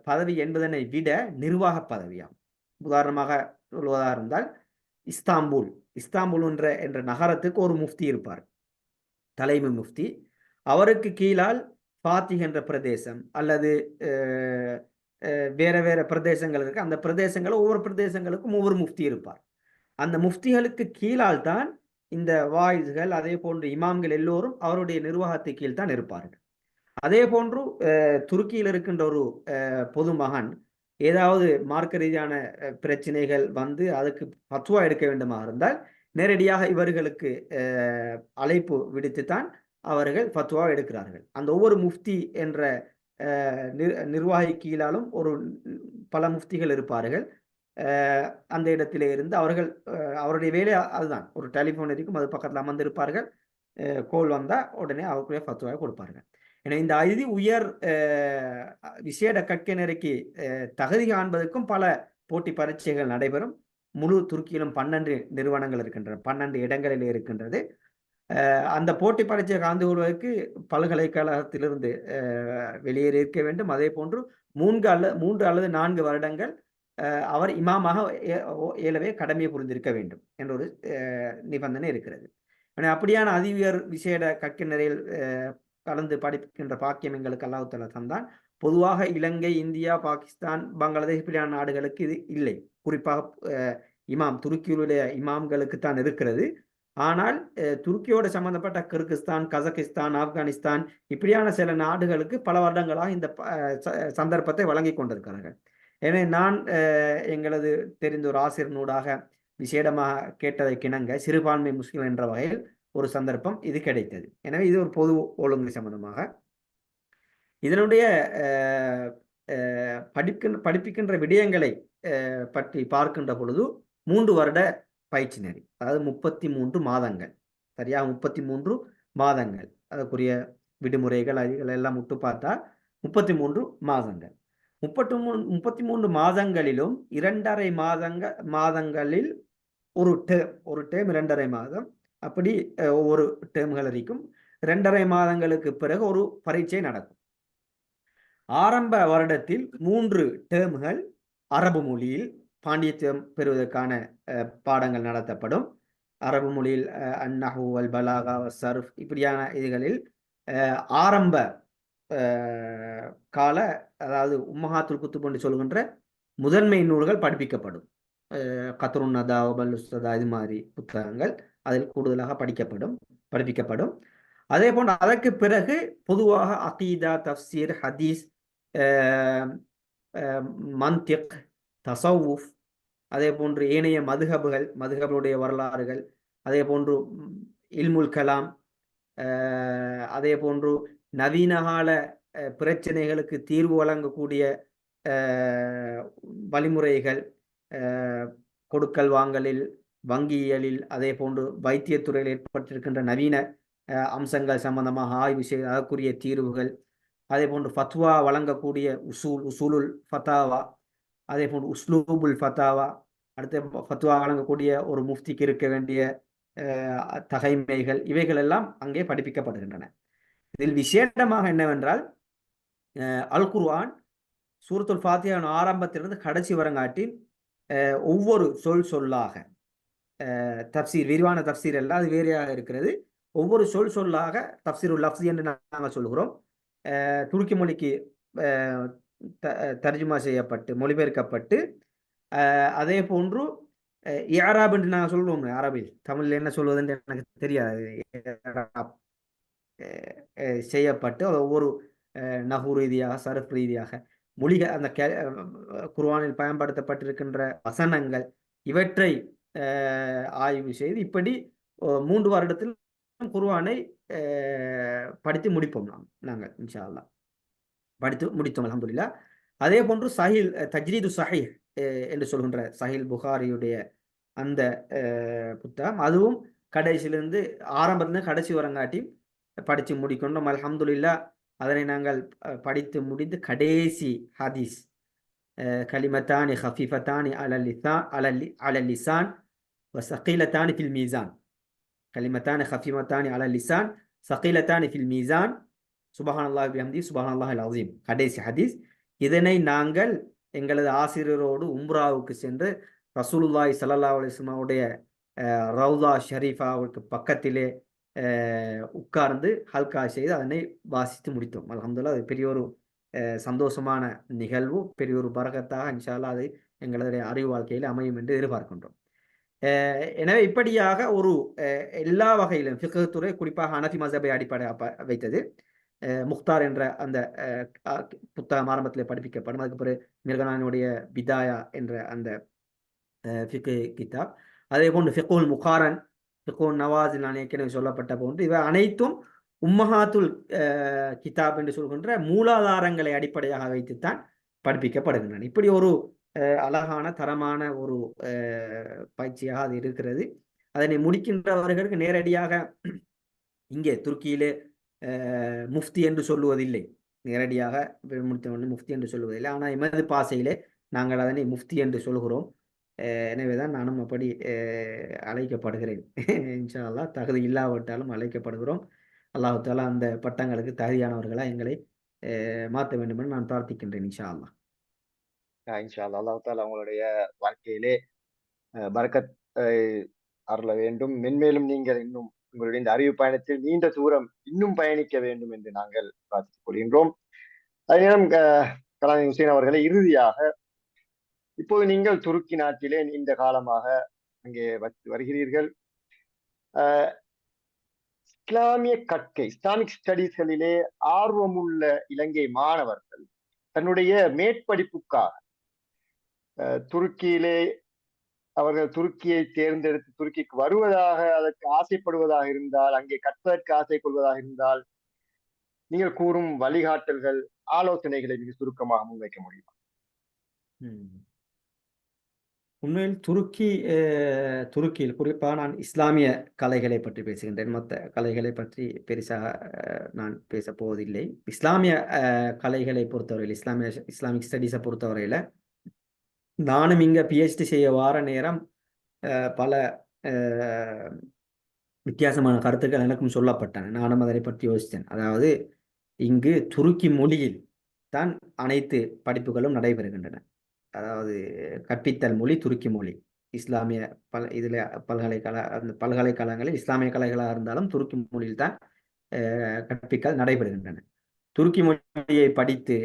பதவி என்பதனை விட நிர்வாக பதவியாகும். உதாரணமாக சொல்வதாக இருந்தால் இஸ்தாம்புல் என்ற நகரத்துக்கு ஒரு முஃப்தி இருப்பார், தலைமை முஃப்தி. அவருக்கு கீழால் ஃபாத்திஹ் என்ற பிரதேசம் அல்லது வேற வேற பிரதேசங்கள் இருக்கு. அந்த பிரதேசங்கள் ஒவ்வொரு பிரதேசங்களுக்கும் ஒவ்வொரு முஃப்தி இருப்பார். அந்த முஃப்திகளுக்கு கீழால் தான் இந்த வாயிஸ்கள் அதே போன்று இமாம்கள் எல்லோரும் அவருடைய நிர்வாகத்தை கீழ் தான் இருப்பார்கள். அதே போன்று துருக்கியில் இருக்கின்ற ஒரு பொதுமகன் ஏதாவது மார்க்க ரீதியான பிரச்சனைகள் வந்து அதுக்கு ஃபத்வா எடுக்க வேண்டுமா இருந்தால் நேரடியாக இவர்களுக்கு அழைப்பு விடுத்துத்தான் அவர்கள் ஃபத்வா எடுக்கிறார்கள். அந்த ஒவ்வொரு முஃப்தி என்ற நிர்வாகி கீழாலும் பல முஃப்திகள் இருப்பார்கள். அந்த இடத்திலே இருந்து அவருடைய வேலை அதுதான். ஒரு டெலிஃபோன் இருக்கும், அது பக்கத்தில் அமர்ந்திருப்பார்கள். கோல் வந்தால் உடனே அவருக்குரிய ஃபத்வாவை கொடுப்பார்கள். ஏன்னா இந்த அதி உயர் விசேட கற்கனருக்கு தகுதி காண்பதற்கும் பல போட்டி பரீட்சைகள் நடைபெறும். முழு துருக்கியிலும் 12 நிறுவனங்கள் இருக்கின்றன, 12 இடங்களில் இருக்கின்றது. அந்த போட்டி பரீட்சை கலந்து கொள்வதற்கு பல்கலைக்கழகத்திலிருந்து வெளியேறி இருக்க வேண்டும். அதே போன்று 3 அல்லது 4 வருடங்கள் அவர் இமாமாக ஏலவே கடமையை புரிந்திருக்க வேண்டும் என்ற ஒரு நிபந்தனை இருக்கிறது. அப்படியான அதி உயர் விசேட கற்கனரையில் கலந்து படிக்கின்ற பாக்கியம் எங்களுக்கு அல்லாஹ் தஆலா தந்தான். பொதுவாக இலங்கை, இந்தியா, பாகிஸ்தான், பங்களாதேஷ் இப்படியான நாடுகளுக்கு இது இல்லை. குறிப்பாக துருக்கியுடைய இமாம்களுக்கு தான் இருக்கிறது. ஆனால் துருக்கியோடு சம்பந்தப்பட்ட கிர்கிஸ்தான், கசகிஸ்தான், ஆப்கானிஸ்தான் இப்படியான சில நாடுகளுக்கு பல வருடங்களாக இந்த சந்தர்ப்பத்தை வழங்கி கொண்டிருக்கிறார்கள். எனவே நான் எங்களது தெரிந்த ஒரு ஆசிரியனூடாக விசேடமாக கேட்டதை கிணங்க சிறுபான்மை முஸ்லிம் என்ற வகையில் ஒரு சந்தர்ப்பம் இது கிடைத்தது. எனவே இது ஒரு பொது ஒழுங்கு சம்பந்தமாக இதனுடைய படிப்பிக்கின்ற விடயங்களை பற்றி பார்க்கின்ற பொழுது 3 வருட பயிற்சி நெறி, அதாவது 33 மாதங்கள், சரியா 33 மாதங்கள், அதற்குரிய விடுமுறைகள் அதுகள் எல்லாம் விட்டு பார்த்தா 33 மாதங்கள். 33 மாதங்களிலும் 2.5 மாதங்களில் ஒரு டேர்ம் 2.5 மாதம், அப்படி ஒவ்வொரு டேர்ம்கள் இருக்கும். 2.5 மாதங்களுக்கு பிறகு ஒரு பரீட்சை நடக்கும். ஆரம்ப வருடத்தில் 3 டேர்ம்கள் அரபு மொழியில் பாண்டித்யம் பெறுவதற்கான பாடங்கள் நடத்தப்படும். அரபு மொழியில் அந்நஹு வல் பலாகா சர்ஃப் இப்படியான இதுகளில் ஆரம்ப கால, அதாவது உம்மஹாத்துல் குத்துப் என்று சொல்கின்ற முதன்மை நூல்கள் படிப்பிக்கப்படும். கத்ருன் நதா வல் உஸ்ததா இது மாதிரி புத்தகங்கள் அதில் கூடுதலாக படிப்பிக்கப்படும். அதே போன்று அதற்கு பிறகு பொதுவாக அகீதா, தஃப்சீர், ஹதீஸ், மந்திக், தசவுஃப், அதே போன்று ஏனைய மதுஹபுடைய வரலாறுகள், அதே போன்று இல்முல் கலாம், அதே போன்று நவீன கால பிரச்சனைகளுக்கு தீர்வு வழங்கக்கூடிய வழிமுறைகள், கொடுக்கல் வாங்கலில், வங்கியியலில், அதே போன்று வைத்தியத்துறையில் ஏற்பட்டிருக்கின்ற நவீன அம்சங்கள் சம்பந்தமாக ஆய்வு செய்து அதற்குரிய தீர்வுகள், அதே போன்று ஃபத்வா வழங்கக்கூடிய உசூலுல் ஃபத்தாவா, அதே போன்று உஸ்லூபுல் ஃபத்தாவா, அடுத்த ஃபத்வா வழங்கக்கூடிய ஒரு முஃப்திக்கு இருக்க வேண்டிய தகைமைகள், இவைகள் எல்லாம் அங்கே படிப்பிக்கப்படுகின்றன. இதில் விசேடமாக என்னவென்றால் அல் குர்ஆன் சூரத்துல் ஃபாத்திஹா ஆரம்பத்திலிருந்து கடைசி வரங்காட்டின் ஒவ்வொரு சொல்லாக தப்சீர், விரிவான தப்சீர் எல்லாம் அது வேறையாக இருக்கிறது. ஒவ்வொரு சொல்லாக தப்சீருல் லஃப்ஸி என்று நாங்கள் சொல்கிறோம். துருக்கி மொழிக்கு தர்ஜுமா செய்யப்பட்டு மொழிபெயர்க்கப்பட்டு, அதே போன்று இஅராப் என்று நாங்கள் சொல்லுவோம். அரபில் தமிழில் என்ன சொல்வதுன்னு எனக்கு தெரியாது. செய்யப்பட்டு ஒவ்வொரு நஹு ரீதியாக, சரஃப் ரீதியாக மொழிகள், அந்த குர்ஆனில் பயன்படுத்தப்பட்டிருக்கின்ற வசனங்கள் இவற்றை ஆய்வு செய்து இப்படி 3 வருடத்தில் குர்ஆனை படித்து முடிப்போம் நாங்கள் இன்ஷா அல்லாஹ். படித்து முடித்தோம் அல்ஹம்துலில்லாஹ். அதே போன்று சஹீல் தஜ்ரீது சஹீஹ் என்று சொல்கின்ற சஹீல் புகாரியுடைய அந்த புத்தகம், அதுவும் கடைசியிலிருந்து ஆரம்பத்திலிருந்து கடைசி வரங்காட்டி படித்து முடிக்கணும் அல்ஹம்துலில்லாஹ். அதனை நாங்கள் படித்து முடிந்து கடைசி ஹதீஸ் கலிமத்தானி ஹஃபீஃபத்தானி அலல் லிசான் வசகீலத்தானி ஃபில் மீசான், கலிமத்தானி ஹஃபீஃபத்தானி அலல் லிசான் சகீலத்தானி ஃபில் மீசான் சுபஹானல்லாஹி பிஹம்தி சுபஹானல்லாஹில் அஸீம், கடைசி ஹதீஸ். இதனை நாங்கள் எங்களது ஆசிரியரோடு உம்ராவுக்கு சென்று ரசூலுல்லாஹி ஸல்லல்லாஹு அலைஹி வஸல்லம் உடைய ரவுதா ஷரீஃபாவுக்கு பக்கத்திலே உட்கார்ந்து ஹல்கா செய்து அதனை வாசித்து முடித்தோம் அல்ஹம்துலில்லாஹ். அது பெரிய ஒரு சந்தோஷமான நிகழ்வு, பெரிய ஒரு பரக்கத்தாக இன்ஷா அல்லாஹ் அது எங்களுடைய அறிவு வாழ்க்கையில் அமையும் என்று எதிர்பார்க்கின்றோம். எனவே இப்படியாக ஒரு எல்லா வகையிலும் ஃபிக்ஹ் துறை குறிப்பாக ஹனஃபி மஸ்ஹபை அடிப்படையாக வைத்தது முக்தார் என்ற அந்த புத்தகம் ஆரம்பத்தில் படிப்பிக்கப்படும். அதுக்கு பிறகு மிர்கனானுடைய பிதாயா என்ற அந்த ஃபிக்ஹ் கிதாப், அதே போன்று ஃபிக்ஹுல் முகாரன், ஃபிக்ஹுல் நவாஸில் நான் ஏற்கனவே சொல்லப்பட்ட போன்று இவை அனைத்தும் உம்மஹாத்துல் கிதாப் என்று சொல்கின்ற மூலாதாரங்களை அடிப்படையாக வைத்துத்தான் படிப்பிக்கப்படுகின்றன. இப்படி ஒரு அழகான தரமான ஒரு பயிற்சியாக அது இருக்கிறது. அதனை முடிக்கின்றவர்களுக்கு நேரடியாக இங்கே துருக்கியிலே முஃப்தி என்று சொல்லுவதில்லை, நேரடியாக முடித்தவர்கள் முஃப்தி என்று சொல்லுவதில்லை. ஆனால் எமது பாசையிலே நாங்கள் அதனை முஃப்தி என்று சொல்கிறோம். எனவேதான் நானும் அப்படி அழைக்கப்படுகிறேன். இன்ஷா அல்லாஹ் தகுதி இல்லாவிட்டாலும் அழைக்கப்படுகிறோம். அல்லாஹ் தஆலா அந்த பட்டங்களுக்கு தகுதியானவர்களாக எங்களை மாற்ற வேண்டும் என்று நான் பிரார்த்திக்கின்றேன் இன்ஷா அல்லாஹ். இன்ஷா அல்லாஹ். அல்லாஹ் தஆலா உங்களுடைய வாழ்க்கையிலே பரக்கத் அருள வேண்டும். மென்மேலும் நீங்கள் இன்னும் உங்களுடைய இந்த அறிவு பயணத்தில் நீண்ட தூரம் இன்னும் பயணிக்க வேண்டும் என்று நாங்கள் பிரார்த்தித்துக் கொள்கின்றோம். அதே நேரம் கலாநிதி ஹுசைன் அவர்களை, இறுதியாக இப்போது நீங்கள் துருக்கி நாட்டிலே நீண்ட காலமாக அங்கே வருகிறீர்கள். இஸ்லாமிய கற்கை, இஸ்லாமிக் ஸ்டடீஸ்களிலே ஆர்வமுள்ள இலங்கை மாணவர்கள் தன்னுடைய மேற்படிப்புக்காக துருக்கியிலே அவர்கள் துருக்கியை தேர்ந்தெடுத்து துருக்கிக்கு வருவதாக, அதற்கு ஆசைப்படுவதாக இருந்தால், அங்கே கற்பதற்கு ஆசை கொள்வதாக இருந்தால், நீங்கள் கூறும் வழிகாட்டல்கள், ஆலோசனைகளை மிக சுருக்கமாக முன்வைக்க முடியுமா? உண்மையில் துருக்கியில் குறிப்பாக நான் இஸ்லாமிய கலைகளை பற்றி பேசுகின்றேன். மற்ற கலைகளை பற்றி பெருசாக நான் பேசப் போவதில்லை. இஸ்லாமிய கலைகளை பொறுத்தவரையில், இஸ்லாமிக் ஸ்டடீஸை பொறுத்தவரையில் நானும் இங்கே பிஹெச்டி செய்ய வார நேரம் பல வித்தியாசமான கருத்துக்கள் எனக்கும் சொல்லப்பட்டன. நானும் அதனை பற்றி யோசித்தேன். அதாவது இங்கு துருக்கி மொழியில் தான் அனைத்து படிப்புகளும் நடைபெறுகின்றன. அதாவது கற்பித்தல் மொழி துருக்கி மொழி. இஸ்லாமிய இதில் அந்த பல்கலைக்கழகங்களில் இஸ்லாமிய கலைகளாக இருந்தாலும் துருக்கி மொழியில் தான் கற்பித்தல் நடைபெறுகின்றன. துருக்கி மொழியை படித்து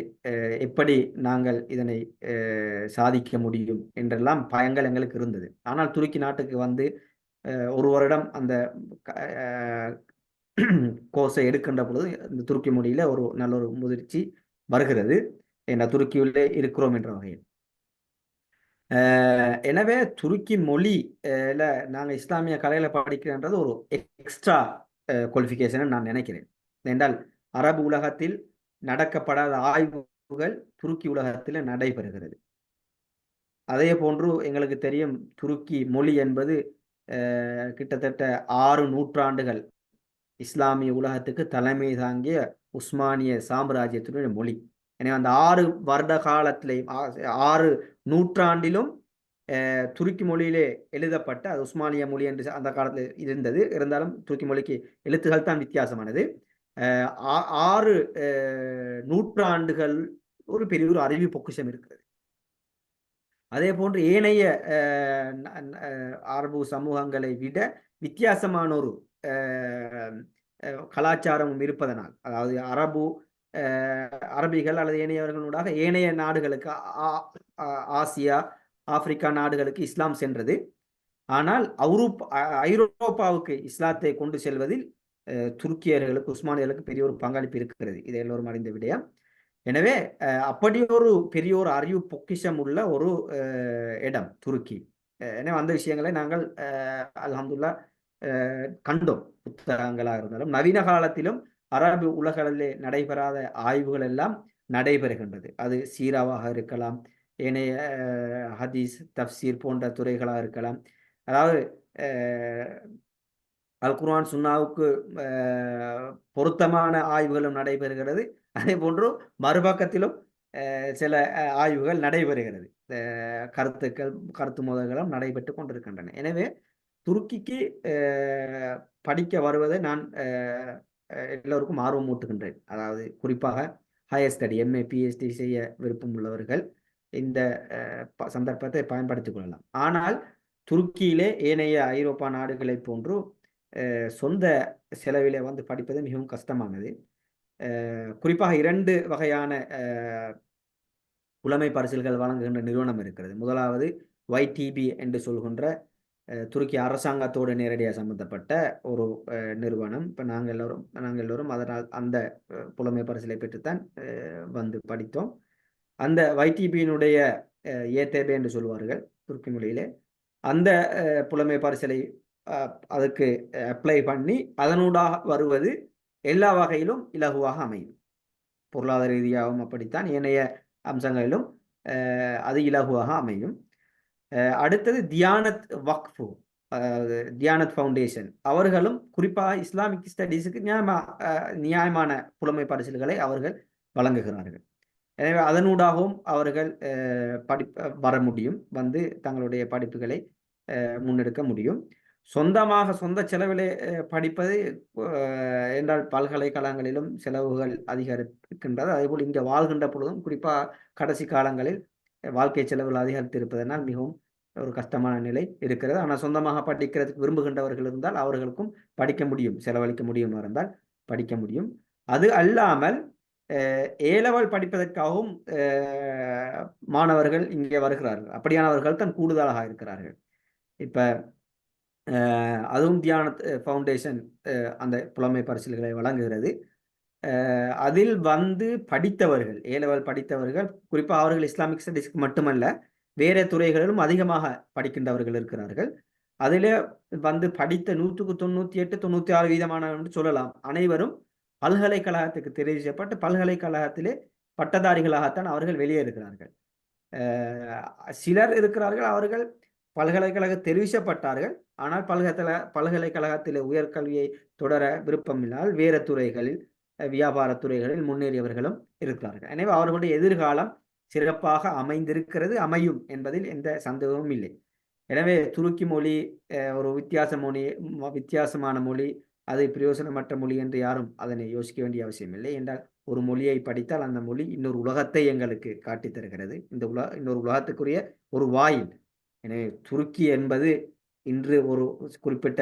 எப்படி நாங்கள் இதனை சாதிக்க முடியும் என்றெல்லாம் பயங்கள் எங்களுக்கு இருந்தது. ஆனால் துருக்கி நாட்டுக்கு வந்து ஒரு வருடம் அந்த கோர்ஸை எடுக்கின்ற பொழுது இந்த துருக்கி மொழியில் ஒரு நல்ல ஒரு முதிர்ச்சி வருகிறது, என்ற துருக்கியிலே இருக்கிறோம் என்ற வகையில். எனவே துருக்கி மொழியில் நாங்கள் இஸ்லாமிய கலைகளை படிக்கிறன்றது ஒரு எக்ஸ்ட்ரா குவாலிஃபிகேஷன் நான் நினைக்கிறேன். என்றால் அரபு உலகத்தில் நடக்கப்படாத ஆய்வுகள் துருக்கி உலகத்தில் நடைபெறுகிறது. அதே போன்று எங்களுக்கு தெரியும், துருக்கி மொழி என்பது கிட்டத்தட்ட 6 நூற்றாண்டுகள் இஸ்லாமிய உலகத்துக்கு தலைமை தாங்கிய உஸ்மானிய சாம்ராஜ்யத்தினுடைய மொழி. எனவே அந்த 6 வருட காலத்திலேயும் 6 நூற்றாண்டிலும் துருக்கி மொழியிலே எழுதப்பட்ட, அது உஸ்மானிய மொழி என்று அந்த காலத்தில் இருந்தது. இருந்தாலும் துருக்கி மொழிக்கு எழுத்துக்கள் தான் வித்தியாசமானது. 6 நூற்றாண்டுகள் ஒரு பெரிய ஒரு அறிவு பொக்கிஷம் இருக்கிறது. அதே போன்று ஏனைய அரபு சமூகங்களை விட வித்தியாசமான ஒரு கலாச்சாரமும் இருப்பதனால், அதாவது அரபிகள் அல்லது ஏனையவர்களூடாக ஏனைய நாடுகளுக்கு, ஆசியா ஆப்பிரிக்கா நாடுகளுக்கு இஸ்லாம் சென்றது. ஆனால் ஐரோப்பாவுக்கு இஸ்லாத்தை கொண்டு செல்வதில் துருக்கியர்களுக்கு, உஸ்மானியர்களுக்கு பெரிய ஒரு பங்களிப்பு இருக்கிறது. இது எல்லோரும் அறிந்த விடயம். எனவே அப்படி ஒரு பெரிய ஒரு அறிவு பொக்கிஷம் உள்ள ஒரு இடம் துருக்கி. எனவே அந்த விஷயங்களை நாங்கள் அல்ஹம்துலில்லாஹ் கண்டோம். புத்தகங்களாக இருந்தாலும் நவீன காலத்திலும் அரபு உலகளிலே நடைபெறாத ஆய்வுகள் எல்லாம் நடைபெறுகின்றது. அது சீராவாக இருக்கலாம், ஏனைய ஹதீஸ் தஃப்சீர் போன்ற துறைகளாக இருக்கலாம். அதாவது அல் குர்ஆன் சுன்னாவுக்கு பொருத்தமான ஆய்வுகளும் நடைபெறுகிறது. அதே போன்று மறுபக்கத்திலும் சில ஆய்வுகள் நடைபெறுகிறது. கருத்து மோதல்களும் நடைபெற்று கொண்டிருக்கின்றன. எனவே துருக்கிக்கு படிக்க வருவதை நான் எல்லோருக்கும் ஆர்வம் ஊட்டுகின்றேன். அதாவது குறிப்பாக ஹையர் ஸ்டடி எம்ஏ பிஹெச்டி செய்ய விருப்பம் உள்ளவர்கள் இந்த சந்தர்ப்பத்தை பயன்படுத்திக் கொள்ளலாம். ஆனால் துருக்கியிலே ஏனைய ஐரோப்பா நாடுகளை போன்று சொந்த செலவிலே வந்து படிப்பது மிகவும் கஷ்டமானது. குறிப்பாக 2 வகையான புலமை பரிசில்கள் வழங்குகின்ற நிறுவனம் இருக்கிறது. முதலாவது YTB என்று சொல்கின்ற துருக்கி அரசாங்கத்தோடு நேரடியாக சம்பந்தப்பட்ட ஒரு நிறுவனம். இப்போ நாங்கள் எல்லோரும் அதனால் அந்த புலமை பரிசிலை பெற்றுத்தான் வந்து படித்தோம். அந்த YTBயினுடைய ஏதேபே என்று சொல்வார்கள் துருக்கி மொழியிலே. அந்த புலமை பரிசலை அதுக்கு அப்ளை பண்ணி அதனூடாக வருவது எல்லா வகையிலும் இலகுவாக அமையும். பொருளாதார ரீதியாகவும் அப்படித்தான், ஏனைய அம்சங்களிலும் அது இலகுவாக அமையும். அடுத்தது தியானத் வக்ஃபு, தியானத் ஃபவுண்டேஷன், அவர்களும் குறிப்பாக இஸ்லாமிக் ஸ்டடீஸுக்கு நியாயமான புலமை பரிசில்களை அவர்கள் வழங்குகிறார்கள். எனவே அதனூடாகவும் அவர்கள் வர முடியும், வந்து தங்களுடைய படிப்புகளை முன்னெடுக்க முடியும். சொந்த செலவிலே படிப்பது என்றால் பல்கலைக்கழகங்களிலும் செலவுகள் அதிகரிக்கின்றது. அதேபோல் இங்கே வாழ்கின்ற பொழுதும் குறிப்பாக கடைசி காலங்களில் வாழ்க்கை செலவுகள் அதிகரித்திருப்பதனால் மிகவும் ஒரு கஷ்டமான நிலை இருக்கிறது. ஆனால் சொந்தமாக படிக்கிறதுக்கு விரும்புகின்றவர்கள் இருந்தால் அவர்களுக்கும் படிக்க முடியும், செலவழிக்க முடியும் இருந்தால் படிக்க முடியும். அது அல்லாமல் ஏலெவல் படிப்பதற்காகவும் மாணவர்கள் இங்கே வருகிறார்கள். அப்படியானவர்கள் தான் கூடுதலாக இருக்கிறார்கள். இப்போ அதுவும் தியானத் ஃபவுண்டேஷன் அந்த புலமை பரிசில்களை வழங்குகிறது. அதில் வந்து படித்தவர்கள், ஏலெவல் படித்தவர்கள், குறிப்பாக அவர்கள் இஸ்லாமிக் ஸ்டடீஸ்க்கு மட்டுமல்ல வேறு துறைகளிலும் அதிகமாக படிக்கின்றவர்கள் இருக்கிறார்கள். அதில் வந்து படித்த 100க்கு 98, 96% என்று சொல்லலாம் அனைவரும் பல்கலைக்கழகத்துக்கு தெரிவு செய்யப்பட்டு பல்கலைக்கழகத்திலே பட்டதாரிகளாகத்தான் அவர்கள் வெளியேறுகிறார்கள். சிலர் இருக்கிறார்கள், அவர்கள் பல்கலைக்கழக தெரிவிக்கப்பட்டார்கள், ஆனால் பல்கலைக்கழகத்தில் உயர்கல்வியை தொடர விருப்பமில்லாமல் வேறு துறைகளில் வியாபார துறைகளில் முன்னேறியவர்களும் இருக்கிறார்கள். எனவே அவர்களுடைய எதிர்காலம் சிறப்பாக அமையும் என்பதில் எந்த சந்தேகமும் இல்லை. எனவே துருக்கி மொழி ஒரு வித்தியாசமான மொழி, அது பிரயோசனமற்ற மொழி என்று யாரும் அதனை யோசிக்க வேண்டிய அவசியம் இல்லை. என்றால் ஒரு மொழியை படித்தால் அந்த மொழி இன்னொரு உலகத்தை எங்களுக்கு காட்டித் தருகிறது. இன்னொரு உலகத்துக்குரிய ஒரு வாயில். எனவே துருக்கி என்பது இன்று ஒரு குறிப்பிட்ட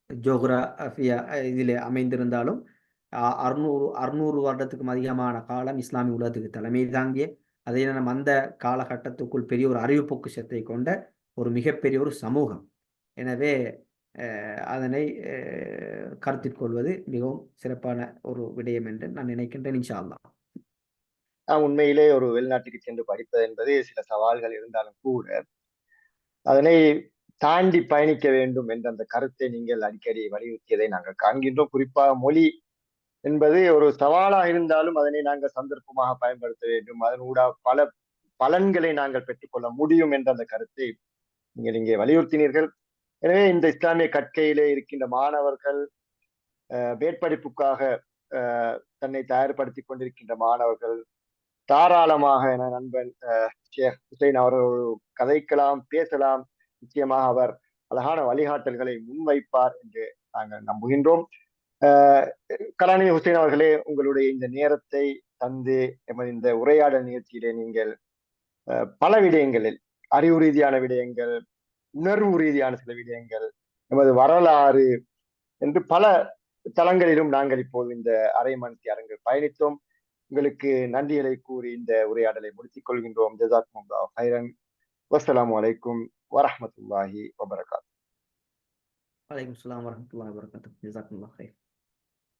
ஜோகிராஃபியா இதில் அமைந்திருந்தாலும் 600 வருடத்துக்கும் அதிகமான காலம் இஸ்லாமிய உலகத்துக்கு தலைமை தாங்கிய, அதே நேரம் அந்த காலகட்டத்துக்குள் பெரிய ஒரு அறிவு பொக்கிஷத்தை கொண்ட ஒரு மிகப்பெரிய ஒரு சமூகம். எனவே அதனை கருத்தில் கொள்வது மிகவும் சிறப்பான ஒரு விடயம் என்று நான் நினைக்கின்றேன். இன்ஷா அல்லாஹ். உண்மையிலே ஒரு வெளிநாட்டுக்கு சென்று படிப்பது என்பது சில சவால்கள் இருந்தாலும் கூட அதனை தாண்டி பயணிக்க வேண்டும் என்ற அந்த கருத்தை நீங்கள் அடிக்கடி வலியுறுத்தியதை நாங்கள் காண்கின்றோம். குறிப்பாக மொழி என்பது ஒரு சவாலா இருந்தாலும் அதனை நாங்கள் சந்தர்ப்பமாக பயன்படுத்த வேண்டும், அதனூடாக பல பலன்களை நாங்கள் பெற்றுக்கொள்ள முடியும் என்ற அந்த கருத்தை நீங்கள் இங்கே வலியுறுத்தினீர்கள். எனவே இந்த இஸ்லாமிய கற்கையிலே இருக்கின்ற மாணவர்கள், மேற்படிப்புக்காக தன்னை தயார்படுத்திக் கொண்டிருக்கின்ற மாணவர்கள் தாராளமாக என நண்பன் ஷேக் ஹுசைன் அவர்கள் கதைக்கலாம், பேசலாம். நிச்சயமாக அவர் அழகான வழிகாட்டல்களை முன்வைப்பார் என்று நாங்கள் நம்புகின்றோம். கலாநிதி ஹுசைன் அவர்களே, உங்களுடைய இந்த நேரத்தை தந்து எமது இந்த உரையாடல் நிகழ்ச்சியிலே நீங்கள் பல விடயங்களில், அறிவு ரீதியான விடயங்கள், உணர்வு ரீதியான சில விடயங்கள், எமது வரலாறு என்று பல தளங்களிலும் நாங்கள் இப்போது இந்த அரை மணிக்கு அரங்கில் பயணித்தோம். உங்களுக்கு நன்றிகளை கூறி இந்த உரையாடலை முடித்துக் கொள்கின்றோம். ஜஸாக்குமுல்லாஹ் ஹைரன். வஸ்ஸலாமு அலைக்கும் வரஹ்மத்துல்லாஹி வபரகாத்துஹு. வலைக்கும் ஸலாம் வரஹ்மத்துல்லாஹி வபரகாத்துஹு. ஜஸாக்குமுல்லாஹ் ஹைர்.